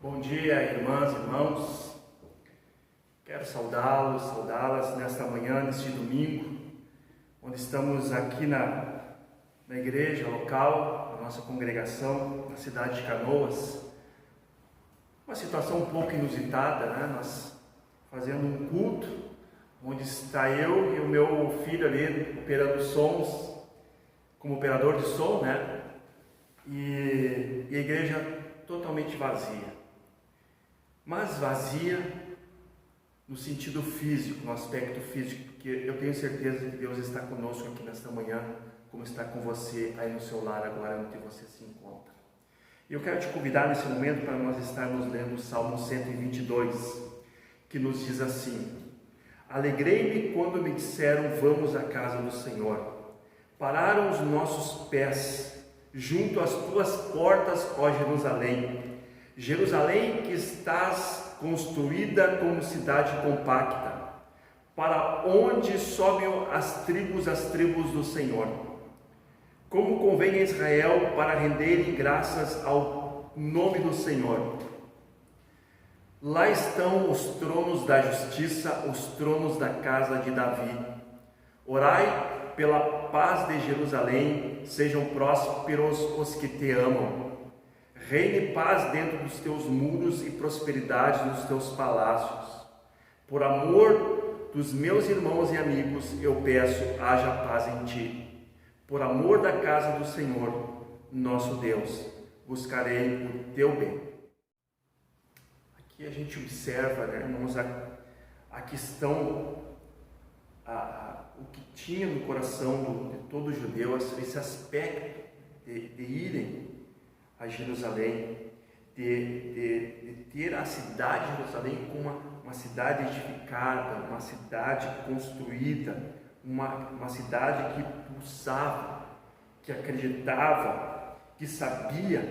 Bom dia, irmãs e irmãos. Quero saudá-las nesta manhã, neste domingo, onde estamos aqui na igreja local, na nossa congregação, na cidade de Canoas. Uma situação um pouco inusitada, né? Nós fazendo um culto, onde está eu e o meu filho ali operando sons, como operador de som, né? E a igreja totalmente vazia. Mas vazia no sentido físico, no aspecto físico, porque eu tenho certeza que Deus está conosco aqui nesta manhã, como está com você aí no seu lar agora, onde você se encontra. E eu quero te convidar nesse momento para nós estarmos lendo o Salmo 122, que nos diz assim: Alegrei-me quando me disseram, vamos à casa do Senhor. Pararam os nossos pés junto às tuas portas, ó Jerusalém. Jerusalém, que estás construída como cidade compacta, para onde sobem as tribos do Senhor. Como convém a Israel para renderem graças ao nome do Senhor. Lá estão os tronos da justiça, os tronos da casa de Davi. Orai pela paz de Jerusalém, sejam prósperos os que te amam. Reine paz dentro dos teus muros e prosperidade nos teus palácios. Por amor dos meus irmãos e amigos, eu peço, haja paz em ti. Por amor da casa do Senhor, nosso Deus, buscarei o teu bem. Aqui a gente observa, né, irmãos, a questão, o que tinha no coração de todo judeu, esse aspecto de irem a Jerusalém, de ter a cidade de Jerusalém como uma cidade edificada, uma cidade construída, uma cidade que pulsava, que acreditava, que sabia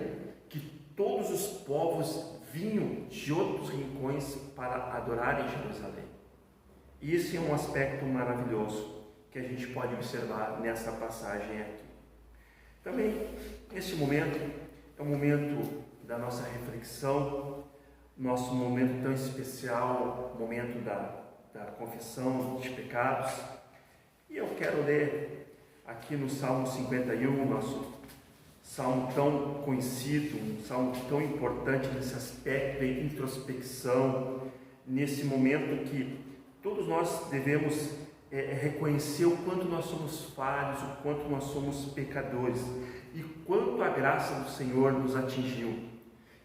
que todos os povos vinham de outros rincões para adorar em Jerusalém. Isso é um aspecto maravilhoso que a gente pode observar nessa passagem aqui. Também, neste momento, é o momento da nossa reflexão, nosso momento tão especial, o momento da confissão de pecados. E eu quero ler aqui no Salmo 51, nosso salmo tão conhecido, um salmo tão importante nesse aspecto de introspecção, nesse momento que todos nós devemos reconhecer o quanto nós somos falhos, o quanto nós somos pecadores e quanto a graça do Senhor nos atingiu.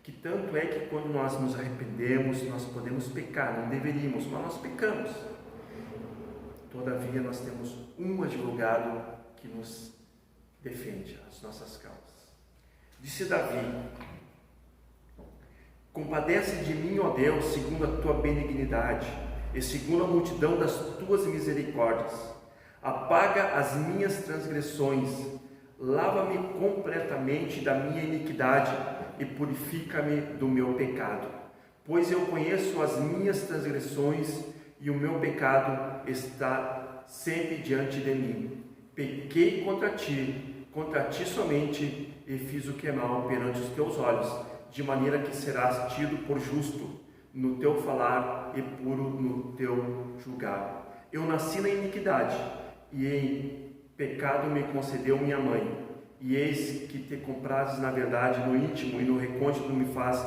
Que tanto é que quando nós nos arrependemos, nós podemos pecar, não deveríamos, mas nós pecamos. Todavia nós temos um advogado que nos defende as nossas causas. Disse Davi: Compadece de mim, ó Deus, segundo a tua benignidade e segundo a multidão das tuas misericórdias. Apaga as minhas transgressões, lava-me completamente da minha iniquidade e purifica-me do meu pecado. Pois eu conheço as minhas transgressões e o meu pecado está sempre diante de mim. Pequei contra ti somente, e fiz o que é mal perante os teus olhos, de maneira que serás tido por justo no teu falar e puro no teu julgar. Eu nasci na iniquidade, e em pecado me concedeu minha mãe. E eis que te comprases na verdade, no íntimo e no recôndito me faz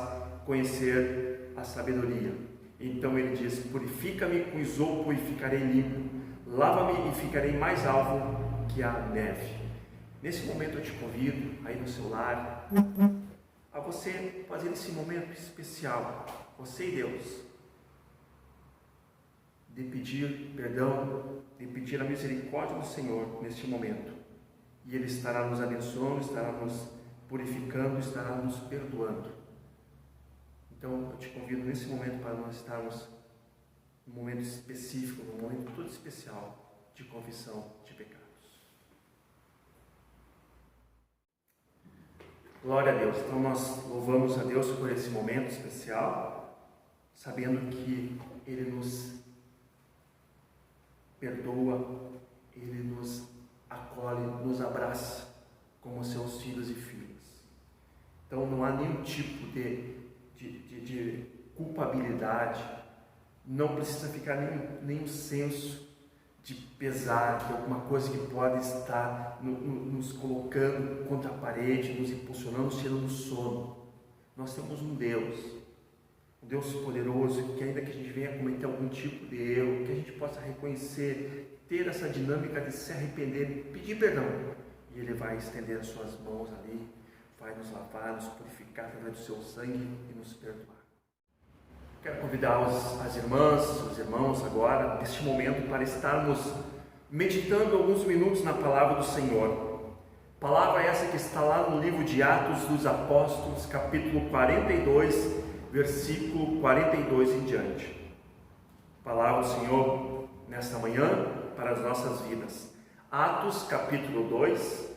conhecer a sabedoria. Então ele diz: Purifica-me com isopo e ficarei limpo. Lava-me e ficarei mais alvo que a neve. Nesse momento eu te convido, aí no seu lar, a você fazer esse momento especial, você e Deus, de pedir perdão, de pedir a misericórdia do Senhor neste momento. E Ele estará nos abençoando, estará nos purificando, estará nos perdoando. Então eu te convido nesse momento para nós estarmos num momento específico, num momento todo especial de confissão de pecados. Glória a Deus. Então nós louvamos a Deus por esse momento especial, sabendo que Ele nos perdoa, Ele nos acolhe, nos abraça como seus filhos e filhas. Então não há nenhum tipo de de culpabilidade, não precisa ficar nenhum senso de pesar, de alguma coisa que pode estar nos colocando contra a parede, nos impulsionando, nos tirando o sono. Nós temos um Deus poderoso, que ainda que a gente venha cometer algum tipo de erro, que a gente possa reconhecer, ter essa dinâmica de se arrepender, pedir perdão, e Ele vai estender as suas mãos ali, vai nos lavar, nos purificar através do seu sangue e nos perdoar. Quero convidar as irmãs, os irmãos agora, neste momento, para estarmos meditando alguns minutos na palavra do Senhor. Palavra essa que está lá no livro de Atos dos Apóstolos, capítulo 42, versículo 42 em diante. Palavra do Senhor nesta manhã para as nossas vidas. Atos, capítulo 2,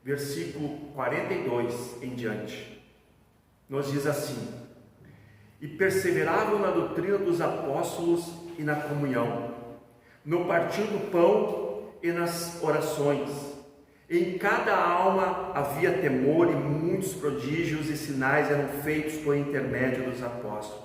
versículo 42 em diante. Nos diz assim: e perseveravam na doutrina dos apóstolos e na comunhão, no partir do pão e nas orações. Em cada alma havia temor, e muitos prodígios e sinais eram feitos por intermédio dos apóstolos.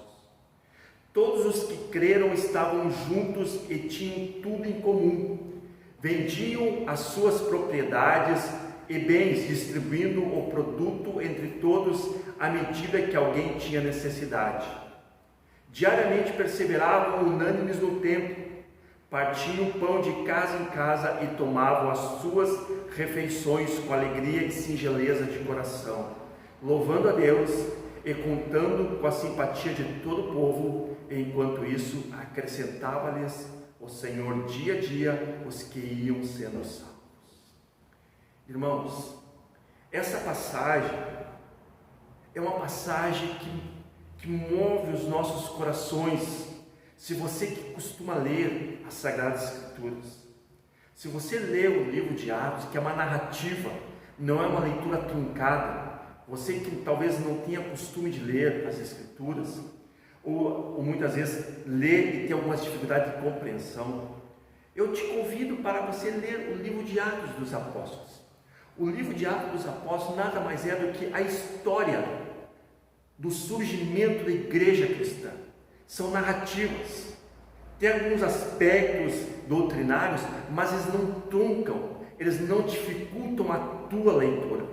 Todos os que creram estavam juntos e tinham tudo em comum. Vendiam as suas propriedades e bens, distribuindo o produto entre todos à medida que alguém tinha necessidade. Diariamente perseveravam unânimes no templo, partiam o pão de casa em casa e tomavam as suas refeições com alegria e singeleza de coração, louvando a Deus e contando com a simpatia de todo o povo. Enquanto isso, acrescentava-lhes o Senhor dia a dia os que iam sendo salvos. Irmãos, essa passagem é uma passagem que move os nossos corações. Se você que costuma ler as Sagradas Escrituras, se você lê o livro de Atos, que é uma narrativa, não é uma leitura truncada, você que talvez não tenha costume de ler as Escrituras, ou muitas vezes lê e tem algumas dificuldades de compreensão, eu te convido para você ler o livro de Atos dos Apóstolos. O livro de Atos dos Apóstolos nada mais é do que a história do surgimento da igreja cristã. São narrativas, tem alguns aspectos doutrinários, mas eles não truncam, eles não dificultam a tua leitura.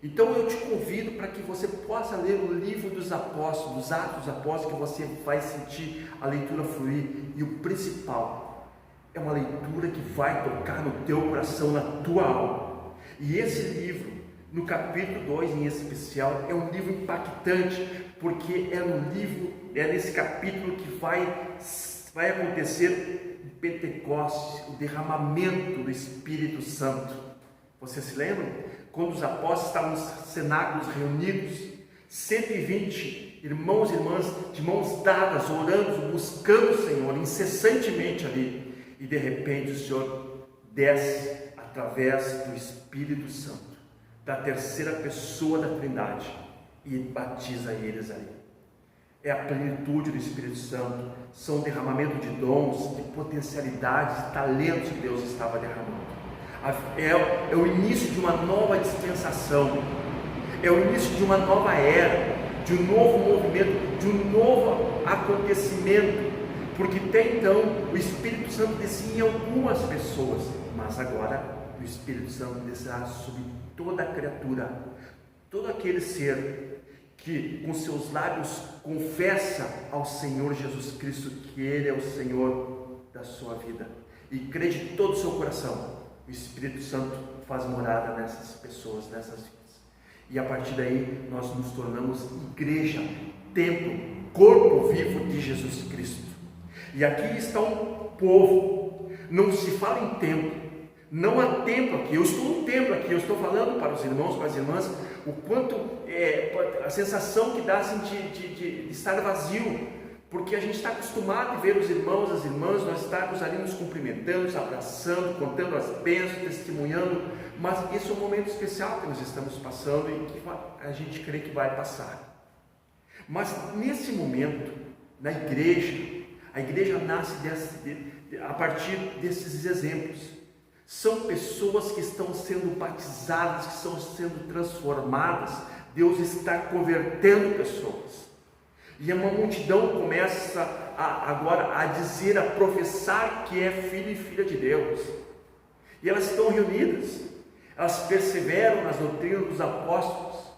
Então eu te convido para que você possa ler o livro dos apóstolos, dos Atos dos Apóstolos, que você vai sentir a leitura fluir. E o principal, é uma leitura que vai tocar no teu coração, na tua alma. E esse livro, no capítulo 2 em especial, é um livro impactante, porque é nesse capítulo que vai acontecer o Pentecostes, o derramamento do Espírito Santo. Vocês se lembram? Quando os apóstolos estavam nos cenáculos reunidos, 120 irmãos e irmãs de mãos dadas, orando, buscando o Senhor incessantemente ali, e de repente o Senhor desce através do Espírito Santo, da terceira pessoa da Trindade, e batiza eles ali. É a plenitude do Espírito Santo, são derramamento de dons, de potencialidades, de talentos que Deus estava derramando. É o início de uma nova dispensação, é o início de uma nova era, de um novo movimento, de um novo acontecimento, porque até então o Espírito Santo descia em algumas pessoas, mas agora o Espírito Santo descerá sobre toda a criatura, todo aquele ser que com seus lábios confessa ao Senhor Jesus Cristo que Ele é o Senhor da sua vida, e crê de todo o seu coração. O Espírito Santo faz morada nessas pessoas, nessas vidas. E a partir daí nós nos tornamos igreja, templo, corpo vivo de Jesus Cristo. E aqui está um povo, não se fala em templo, não há templo aqui. Eu estou no templo aqui, eu estou falando para os irmãos, para as irmãs, o quanto a sensação que dá assim, de estar vazio. Porque a gente está acostumado a ver os irmãos, as irmãs, nós estarmos ali nos cumprimentando, nos abraçando, contando as bênçãos, testemunhando, mas esse é um momento especial que nós estamos passando e que a gente crê que vai passar. Mas nesse momento, na igreja, a igreja nasce a partir desses exemplos. São pessoas que estão sendo batizadas, que estão sendo transformadas. Deus está convertendo pessoas. E uma multidão começa agora a dizer, a professar que é filho e filha de Deus. E elas estão reunidas, elas perseveram nas doutrinas dos apóstolos,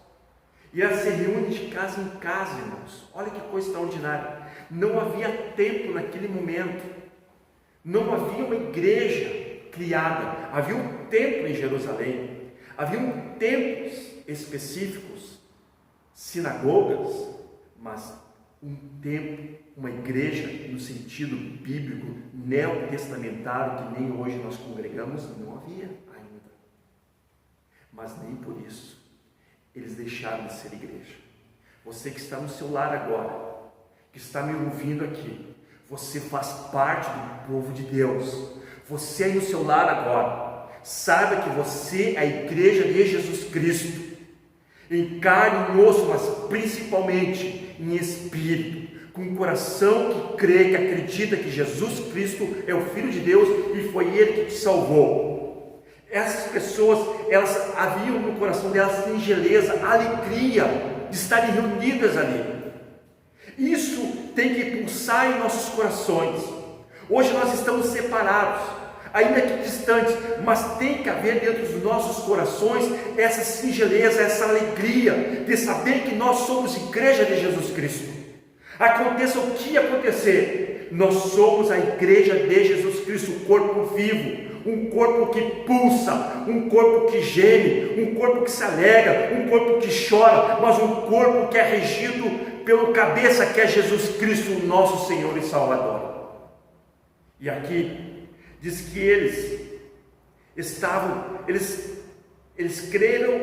e elas se reúnem de casa em casa, irmãos. Olha que coisa extraordinária. Não havia templo naquele momento, não havia uma igreja criada, havia um templo em Jerusalém, haviam templos específicos, sinagogas, mas um templo, uma igreja no sentido bíblico, neotestamentário, que nem hoje nós congregamos, não havia ainda. Mas nem por isso eles deixaram de ser igreja. Você que está no seu lar agora, que está me ouvindo aqui, você faz parte do povo de Deus. Você aí no seu lar agora, saiba que você é a igreja de Jesus Cristo, em carne e osso, mas principalmente em espírito, com um coração que crê, que acredita que Jesus Cristo é o Filho de Deus e foi Ele que te salvou. Essas pessoas, elas haviam no coração delas singeleza, alegria de estarem reunidas ali. Isso tem que pulsar em nossos corações. Hoje nós estamos separados, ainda que distantes, mas tem que haver dentro dos nossos corações essa singeleza, essa alegria de saber que nós somos igreja de Jesus Cristo. Aconteça o que acontecer, nós somos a igreja de Jesus Cristo, o corpo vivo, um corpo que pulsa, um corpo que geme, um corpo que se alegra, um corpo que chora, mas um corpo que é regido pelo cabeça, que é Jesus Cristo, o nosso Senhor e Salvador. E aqui diz que eles creram,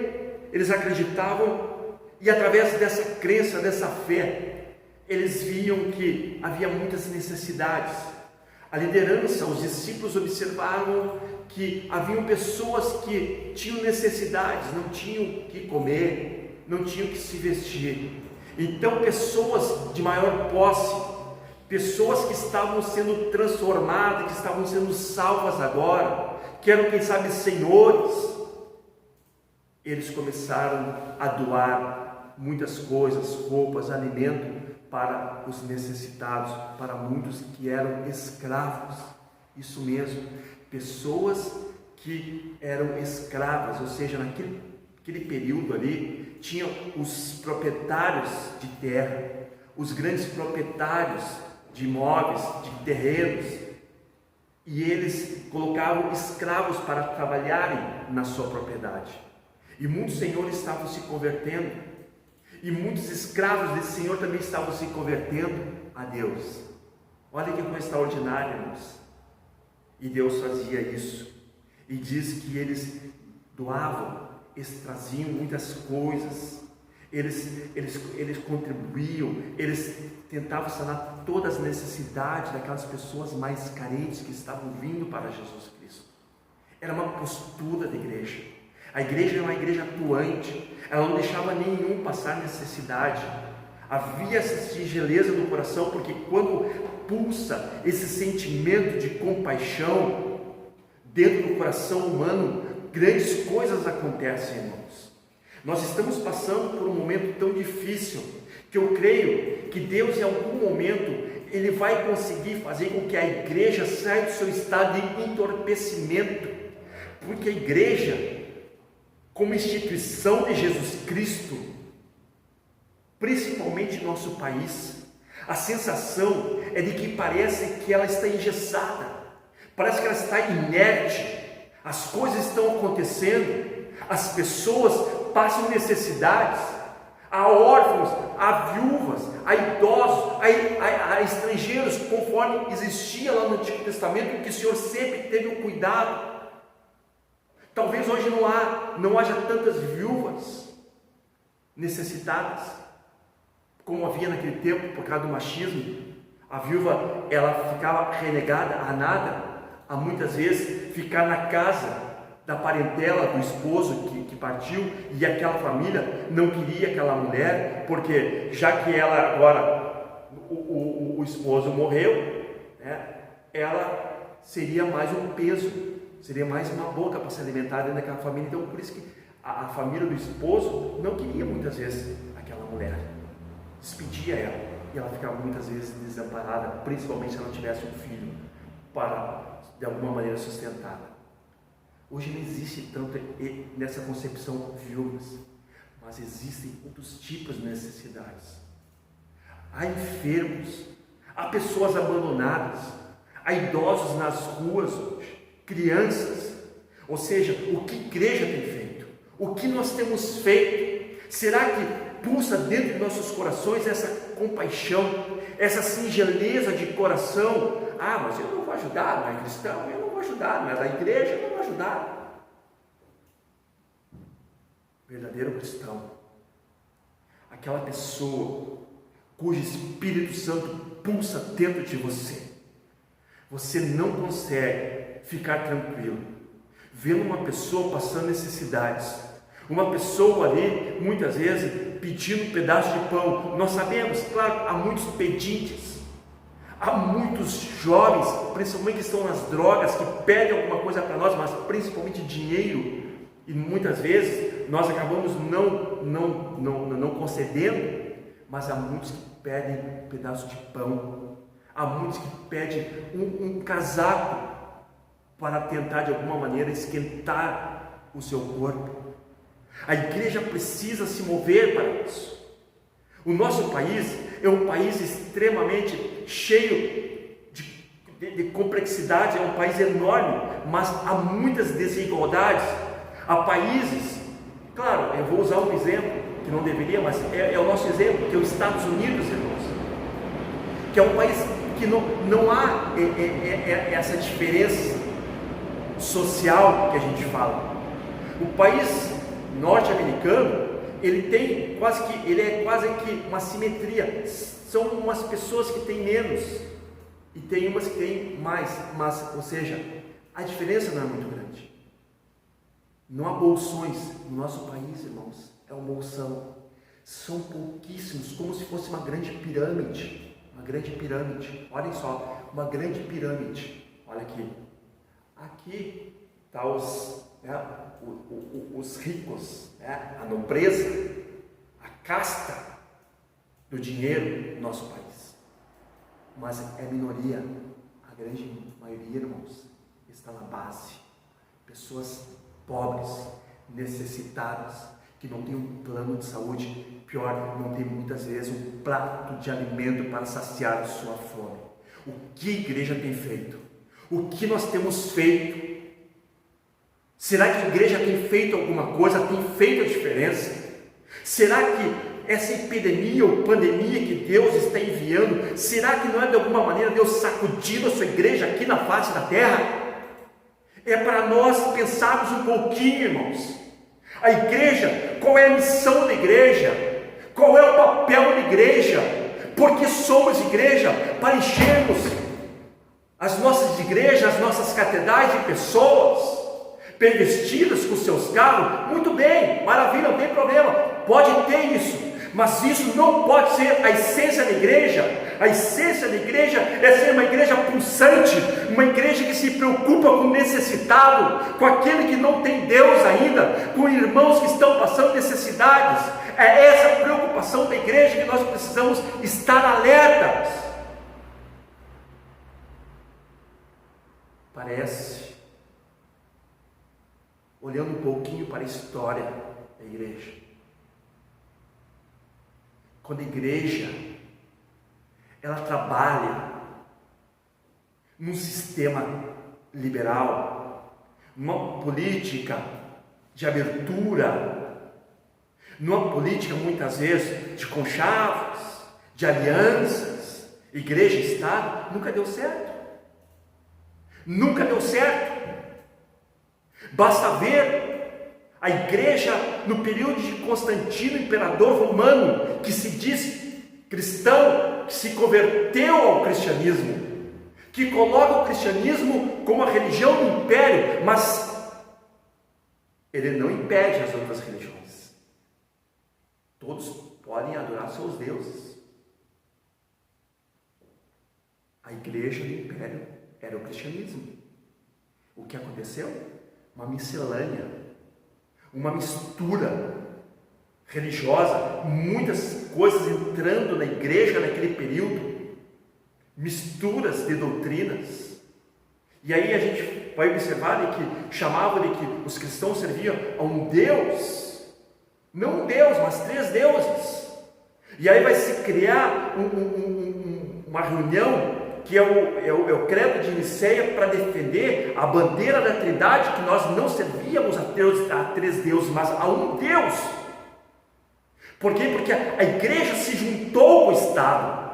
eles acreditavam, e através dessa crença, dessa fé, eles viam que havia muitas necessidades. A liderança, os discípulos observaram que haviam pessoas que tinham necessidades, não tinham o que comer, não tinham o que se vestir. Então pessoas de maior posse, pessoas que estavam sendo transformadas, que estavam sendo salvas agora, que eram, quem sabe, senhores, eles começaram a doar muitas coisas, roupas, alimento para os necessitados, para muitos que eram escravos. Isso mesmo, pessoas que eram escravas, ou seja, naquele período ali, tinham os proprietários de terra, os grandes proprietários de imóveis, de terrenos, e eles colocavam escravos para trabalharem na sua propriedade. E muitos senhores estavam se convertendo, e muitos escravos desse senhor também estavam se convertendo a Deus. Olha que coisa extraordinária, irmãos. E Deus fazia isso, e diz que eles doavam, eles traziam muitas coisas, eles contribuíam, eles tentavam sanar todas as necessidades daquelas pessoas mais carentes que estavam vindo para Jesus Cristo. Era uma postura da igreja. A igreja era uma igreja atuante, ela não deixava nenhum passar necessidade. Havia essa singeleza no coração, porque quando pulsa esse sentimento de compaixão dentro do coração humano, grandes coisas acontecem, irmãos. Nós estamos passando por um momento tão difícil, que eu creio que Deus em algum momento, Ele vai conseguir fazer com que a igreja saia do seu estado de entorpecimento, porque a igreja, como instituição de Jesus Cristo, principalmente em nosso país, a sensação é de que parece que ela está engessada, parece que ela está inerte. As coisas estão acontecendo, as pessoas passam necessidades, há órfãos, há viúvas, há idosos, há estrangeiros, conforme existia lá no Antigo Testamento, que o Senhor sempre teve um cuidado. Talvez hoje não haja tantas viúvas necessitadas, como havia naquele tempo, por causa do machismo. A viúva, ela ficava renegada a nada, a muitas vezes ficar na casa da parentela do esposo que partiu, e aquela família não queria aquela mulher, porque já que ela agora, o esposo morreu, né, ela seria mais um peso, seria mais uma boca para se alimentar dentro daquela família. Então por isso que a família do esposo não queria muitas vezes aquela mulher, despedia ela. e ela ficava muitas vezes desamparada, principalmente se ela tivesse um filho para, de alguma maneira, sustentá-la. Hoje não existe tanto nessa concepção viúvas, mas existem outros tipos de necessidades. Há enfermos, há pessoas abandonadas, há idosos nas ruas hoje, crianças. Ou seja, o que a igreja tem feito? O que nós temos feito? Será que pulsa dentro de nossos corações essa compaixão, essa singeleza de coração? Ah, mas eu não vou ajudar, não é cristão, eu não vou ajudar, não é da igreja, eu não vou ajudar. Verdadeiro cristão, aquela pessoa cujo Espírito Santo pulsa dentro de você, você não consegue ficar tranquilo vendo uma pessoa passando necessidades, uma pessoa ali, muitas vezes, pedindo um pedaço de pão. Nós sabemos, claro, há muitos pedintes, há muitos jovens, principalmente que estão nas drogas, que pedem alguma coisa para nós, mas principalmente dinheiro, e muitas vezes nós acabamos não concedendo, mas há muitos que pedem um pedaço de pão, há muitos que pedem um casaco para tentar de alguma maneira esquentar o seu corpo. A igreja precisa se mover para isso. O nosso país é um país extremamente cheio de complexidade, é um país enorme, mas há muitas desigualdades. Há países, claro, eu vou usar um exemplo que não deveria, mas é o nosso exemplo, que é os Estados Unidos, irmãos, que é um país que não há essa diferença social que a gente fala. O país norte-americano, ele é quase que uma simetria. São umas pessoas que têm menos e tem umas que têm mais, mas, ou seja, a diferença não é muito grande. Não há bolsões no nosso país, irmãos. É um bolsão. São pouquíssimos, como se fosse uma grande pirâmide. Uma grande pirâmide. Olhem só, uma grande pirâmide. Olha aqui. Aqui está os ricos, a nobreza, a casta do dinheiro no nosso país. Mas é minoria. A grande maioria, irmãos, está na base. Pessoas pobres, necessitadas, que não têm um plano de saúde, pior, não tem muitas vezes um prato de alimento para saciar a sua fome. O que a igreja tem feito? O que nós temos feito? Será que a igreja tem feito alguma coisa, tem feito a diferença? Será que essa epidemia ou pandemia que Deus está enviando, será que não é de alguma maneira Deus sacudindo a sua igreja aqui na face da terra? É para nós pensarmos um pouquinho, irmãos. A igreja, qual é a missão da igreja? Qual é o papel da igreja? Porque somos igreja para enchermos as nossas igrejas, as nossas catedrais de pessoas bem vestidas com seus carros. Muito bem, maravilha, não tem problema, pode ter isso. Mas isso não pode ser a essência da igreja. A essência da igreja é ser uma igreja pulsante, uma igreja que se preocupa com o necessitado, com aquele que não tem Deus ainda, com irmãos que estão passando necessidades. É essa preocupação da igreja que nós precisamos estar alertas. Parece, olhando um pouquinho para a história da igreja, quando a igreja ela trabalha num sistema liberal, numa política de abertura, numa política muitas vezes de conchavos, de alianças, igreja e Estado, nunca deu certo. Nunca deu certo. Basta ver a igreja no período de Constantino, imperador romano, que se diz cristão, que se converteu ao cristianismo, que coloca o cristianismo como a religião do império, mas ele não impede as outras religiões. Todos podem adorar seus deuses. A igreja do império era o cristianismo. O que aconteceu? Uma miscelânea, uma mistura. religiosa, muitas coisas entrando na igreja naquele período, misturas de doutrinas. E aí a gente vai observar que chamavam de que os cristãos serviam a um Deus, não um Deus, mas 3 deuses. E aí vai se criar uma reunião que é o credo de Nicéia, para defender a bandeira da Trindade, que nós não servíamos a 3 deuses, mas a um Deus. Por quê? Porque a igreja se juntou com o Estado,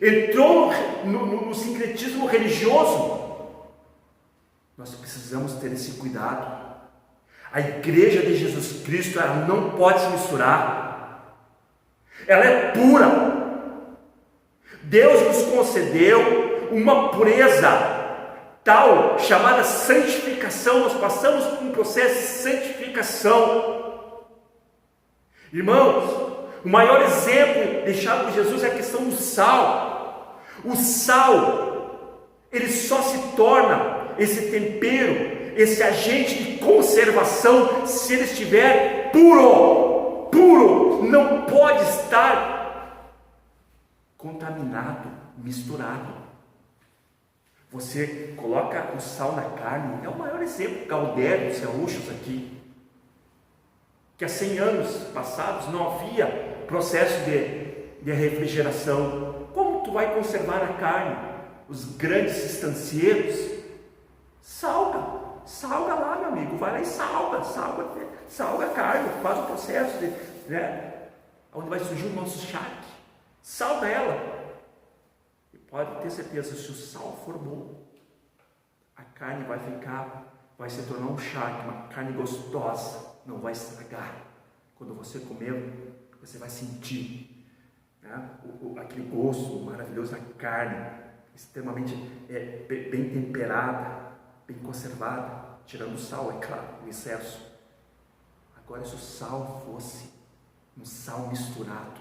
entrou no sincretismo religioso. Nós precisamos ter esse cuidado. A igreja de Jesus Cristo, ela não pode se misturar, ela é pura. Deus nos concedeu uma pureza tal, chamada santificação. Nós passamos por um processo de santificação. Irmãos, o maior exemplo deixado por Jesus é a questão do sal. O sal, ele só se torna esse tempero, esse agente de conservação, se ele estiver puro. Puro, não pode estar contaminado, misturado. Você coloca o sal na carne, é o maior exemplo, Galdério, os gaúchos aqui, que há 100 anos passados não havia processo de refrigeração. Como tu vai conservar a carne? Os grandes estancieiros, salga lá, meu amigo, vai lá e salga a carne, faz o processo onde vai surgir o nosso charque, salga ela. E pode ter certeza, se o sal for bom, a carne vai se tornar um charque, uma carne gostosa, não vai estragar. Quando você comer, você vai sentir aquele gosto maravilhoso da carne, extremamente bem temperada, bem conservada, tirando o sal, é claro, o excesso. Agora, se o sal fosse um sal misturado,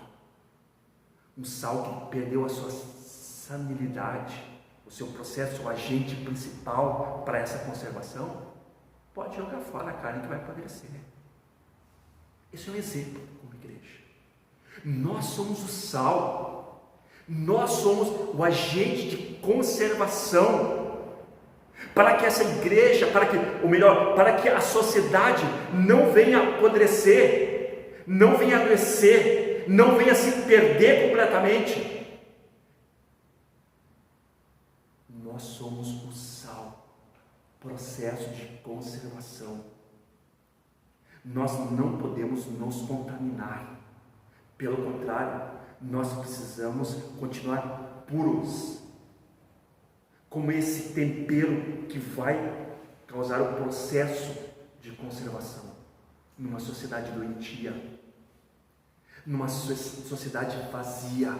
um sal que perdeu a sua sanilidade, o seu processo, o agente principal para essa conservação, pode jogar fora a carne que vai apodrecer. Esse é um exemplo como igreja. Nós somos o sal, nós somos o agente de conservação, para que essa igreja, para que a sociedade não venha apodrecer, não venha adoecer, não venha se perder completamente. Nós somos o sal, processo de conservação. Nós não podemos nos contaminar. Pelo contrário, nós precisamos continuar puros, como esse tempero que vai causar o processo de conservação numa sociedade doentia, numa sociedade vazia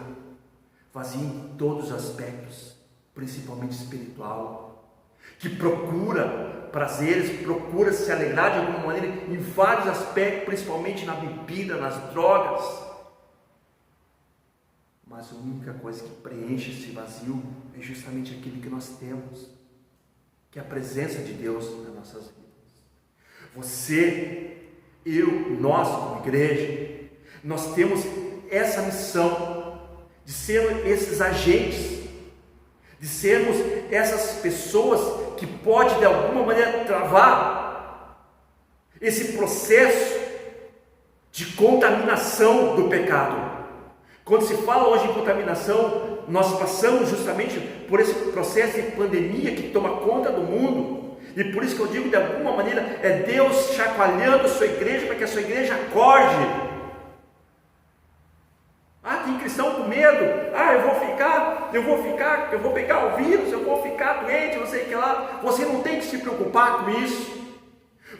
em todos os aspectos, principalmente espiritual, que procura prazeres, procura se alegrar de alguma maneira em vários aspectos, principalmente na bebida, nas drogas. Mas a única coisa que preenche esse vazio é justamente aquilo que nós temos, que é a presença de Deus nas nossas vidas. Você, eu, nós como igreja, nós temos essa missão de ser esses agentes, de sermos essas pessoas que pode de alguma maneira travar esse processo de contaminação do pecado. Quando se fala hoje em contaminação, nós passamos justamente por esse processo de pandemia que toma conta do mundo, e por isso que eu digo, de alguma maneira, é Deus chacoalhando a sua igreja para que a sua igreja acorde. Tem cristão com medo, eu vou pegar o vírus, eu vou ficar doente, não sei o que lá. Você não tem que se preocupar com isso.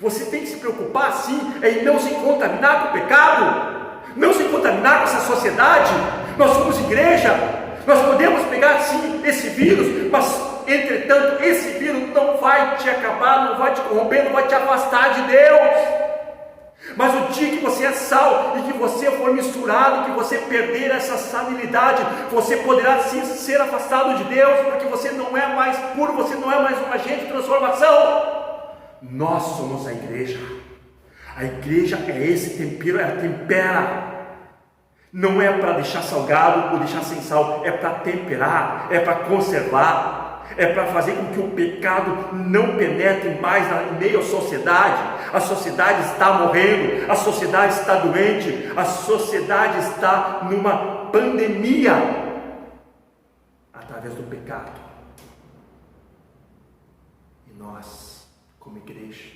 Você tem que se preocupar sim em não se contaminar com o pecado, não se contaminar com essa sociedade. Nós somos igreja, nós podemos pegar sim esse vírus, mas entretanto esse vírus não vai te acabar, não vai te corromper, não vai te afastar de Deus. Mas o dia que você é sal e que você for misturado, que você perder essa sanilidade, você poderá sim ser afastado de Deus, porque você não é mais puro, você não é mais um agente de transformação. Nós somos a igreja. A igreja é esse tempero, ela tempera. Não é para deixar salgado ou deixar sem sal, é para temperar, é para conservar, é para fazer com que o pecado não penetre mais em meio à sociedade. A sociedade está morrendo, a sociedade está doente, a sociedade está numa pandemia através do pecado. E nós, como igreja,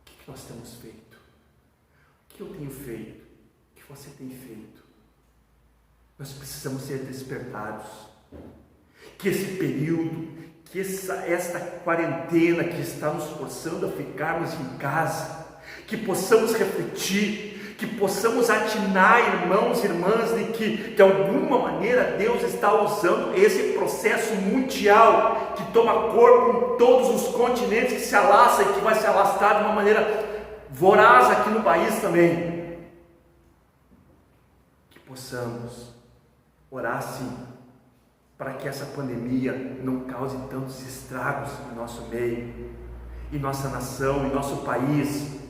o que nós temos feito? O que eu tenho feito? O que você tem feito? Nós precisamos ser despertados. Que esse período, que esta quarentena que está nos forçando a ficarmos em casa, que possamos refletir, que possamos atinar, irmãos e irmãs, de que de alguma maneira Deus está usando esse processo mundial que toma corpo em todos os continentes, que se alastra e que vai se alastrar de uma maneira voraz aqui no país também. Que possamos orar sim, para que essa pandemia não cause tantos estragos no nosso meio, em nossa nação, em nosso país,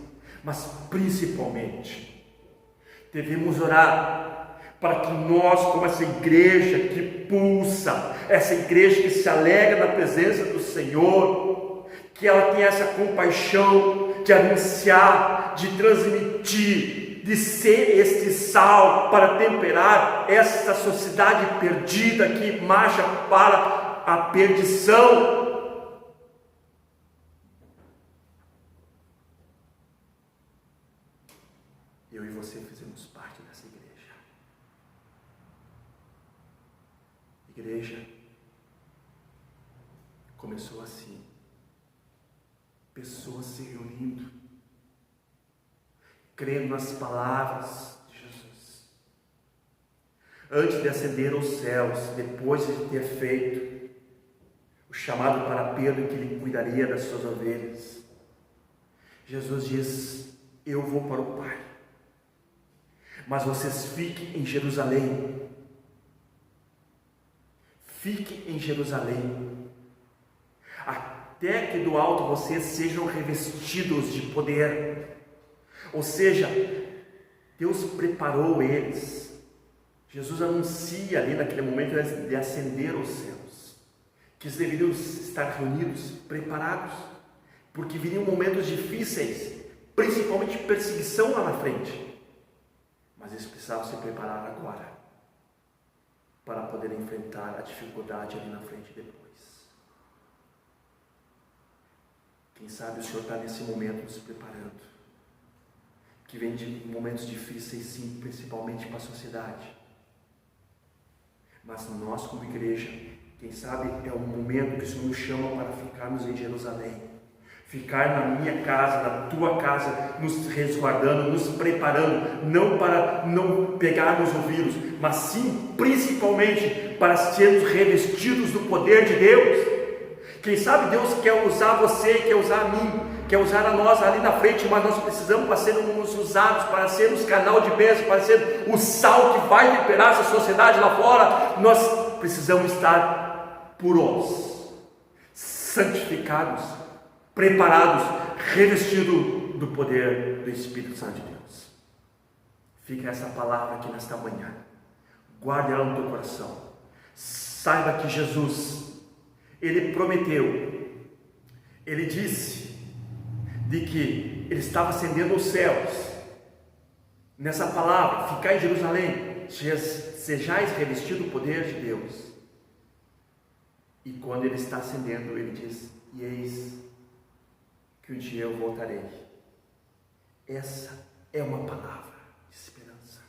mas principalmente devemos orar para que nós, como essa igreja que pulsa, essa igreja que se alegra na presença do Senhor, que ela tenha essa compaixão de anunciar, de transmitir, de ser este sal para temperar essa sociedade perdida que marcha para a perdição. Eu e você fizemos parte dessa igreja. Igreja começou assim, pessoas se reunindo, crendo nas palavras de Jesus, antes de ascender aos céus, depois de ter feito o chamado para Pedro, que ele cuidaria das suas ovelhas. Jesus diz: eu vou para o Pai, mas vocês fiquem em Jerusalém. Fiquem em Jerusalém, até que do alto vocês sejam revestidos de poder. Ou seja, Deus preparou eles. Jesus anuncia ali naquele momento de ascender aos céus, que eles deveriam estar reunidos, preparados, porque viriam momentos difíceis, principalmente perseguição lá na frente. Mas eles precisavam se preparar agora, para poder enfrentar a dificuldade ali na frente depois. Quem sabe o Senhor está nesse momento nos preparando, que vem de momentos difíceis, sim, principalmente para a sociedade. Mas nós, como igreja, quem sabe é um momento que o Senhor nos chama para ficarmos em Jerusalém, ficar na minha casa, na tua casa, nos resguardando, nos preparando, não para não pegarmos o vírus, mas sim, principalmente, para sermos revestidos do poder de Deus. Quem sabe Deus quer usar você, quer usar a mim, quer usar a nós ali na frente, mas nós precisamos para sermos usados, para sermos canal de bênção, para ser o sal que vai temperar essa sociedade lá fora. Nós precisamos estar puros, santificados, preparados, revestidos do poder do Espírito Santo de Deus. Fica essa palavra aqui nesta manhã, guarde ela no teu coração. Saiba que Jesus, Ele prometeu, Ele disse de que Ele estava ascendendo aos céus. Nessa palavra, ficar em Jerusalém, sejais revestido do poder de Deus. E quando Ele está ascendendo, Ele diz: e eis que um dia eu voltarei. Essa é uma palavra de esperança.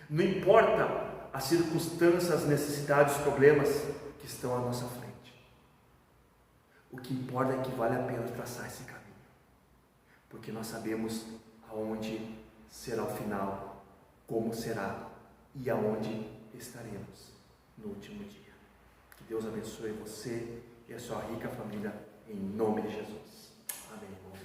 Não importa as circunstâncias, as necessidades, os problemas que estão à nossa frente. O que importa é que vale a pena traçar esse caminho, porque nós sabemos aonde será o final, como será e aonde estaremos no último dia. Que Deus abençoe você e a sua rica família, em nome de Jesus. Amém, irmãos.